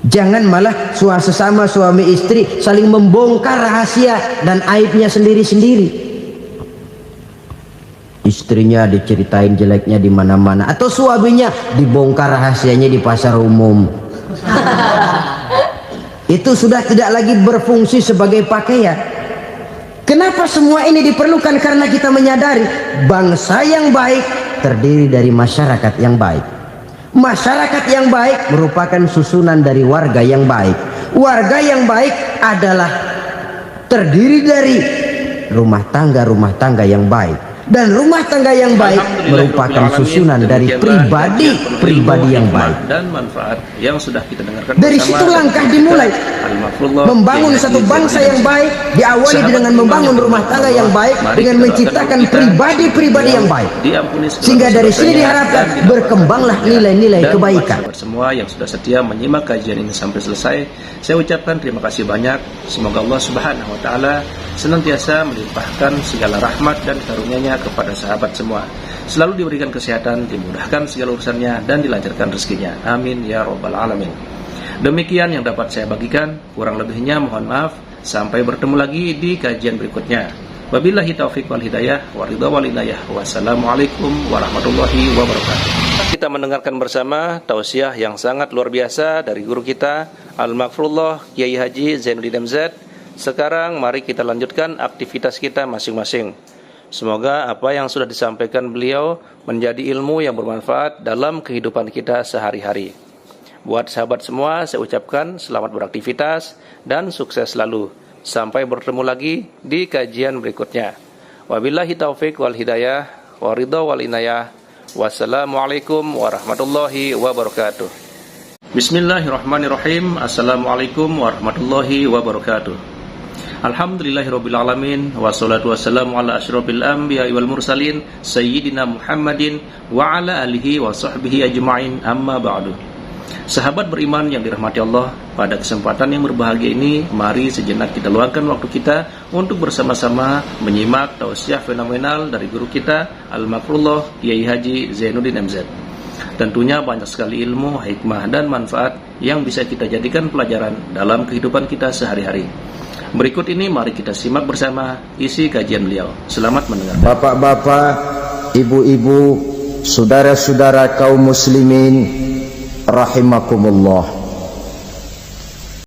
Jangan malah sesama suami istri saling membongkar rahasia dan aibnya sendiri-sendiri. Istrinya diceritain jeleknya di mana-mana, atau suaminya dibongkar rahasianya di pasar umum. Itu sudah tidak lagi berfungsi sebagai pakaian. Kenapa semua ini diperlukan? Karena kita menyadari bangsa yang baik terdiri dari masyarakat yang baik. Masyarakat yang baik merupakan susunan dari warga yang baik. Warga yang baik adalah terdiri dari rumah tangga yang baik. Dan rumah tangga yang baik merupakan susunan dari pribadi yang baik. Dan manfaat yang sudah kita dengarkan. Dari situ langkah dimulai. Membangun satu bangsa yang baik diawali dengan membangun rumah tangga yang baik, dengan menciptakan pribadi-pribadi yang baik. Sehingga dari sini diharapkan berkembanglah nilai-nilai kebaikan. Buat semua yang sudah setia menyimak kajian ini sampai selesai, saya ucapkan terima kasih banyak. Semoga Allah Subhanahu wa taala senantiasa melimpahkan segala rahmat dan karunia-Nya kepada sahabat semua. Selalu diberikan kesehatan, dimudahkan segala urusannya, dan dilancarkan rezekinya. Amin ya rabbal alamin. Demikian yang dapat saya bagikan, kurang lebihnya mohon maaf. Sampai bertemu lagi di kajian berikutnya. Wabillahi taufiq wal hidayah wa ridha wal inayah. Wassalamualaikum warahmatullahi wabarakatuh. Kita mendengarkan bersama tausiah yang sangat luar biasa dari guru kita Al-Maghfurullah Kiai Haji Zainuddin MZ. Sekarang mari kita lanjutkan aktivitas kita masing-masing. Semoga apa yang sudah disampaikan beliau menjadi ilmu yang bermanfaat dalam kehidupan kita sehari-hari. Buat sahabat semua, saya ucapkan selamat beraktivitas dan sukses selalu. Sampai bertemu lagi di kajian berikutnya. Wabillahi taufiq wal hidayah wa ridha wal inayah. Wassalamualaikum warahmatullahi wabarakatuh. Bismillahirrahmanirrahim. Assalamualaikum warahmatullahi wabarakatuh. Alhamdulillahirrabbilalamin. Wassalatu wassalamu ala asyrafil anbiya wal mursalin Sayyidina Muhammadin wa ala alihi wa sahbihi ajma'in, amma ba'du. Sahabat beriman yang dirahmati Allah, pada kesempatan yang berbahagia ini, mari sejenak kita luangkan waktu kita untuk bersama-sama menyimak tausiah fenomenal dari guru kita Al-Makrullah Kiai Haji Zainuddin MZ. Tentunya banyak sekali ilmu, hikmah, dan manfaat yang bisa kita jadikan pelajaran dalam kehidupan kita sehari-hari. Berikut ini mari kita simak bersama isi kajian beliau. Selamat mendengar. Bapak-bapak, ibu-ibu, saudara-saudara kaum muslimin rahimakumullah.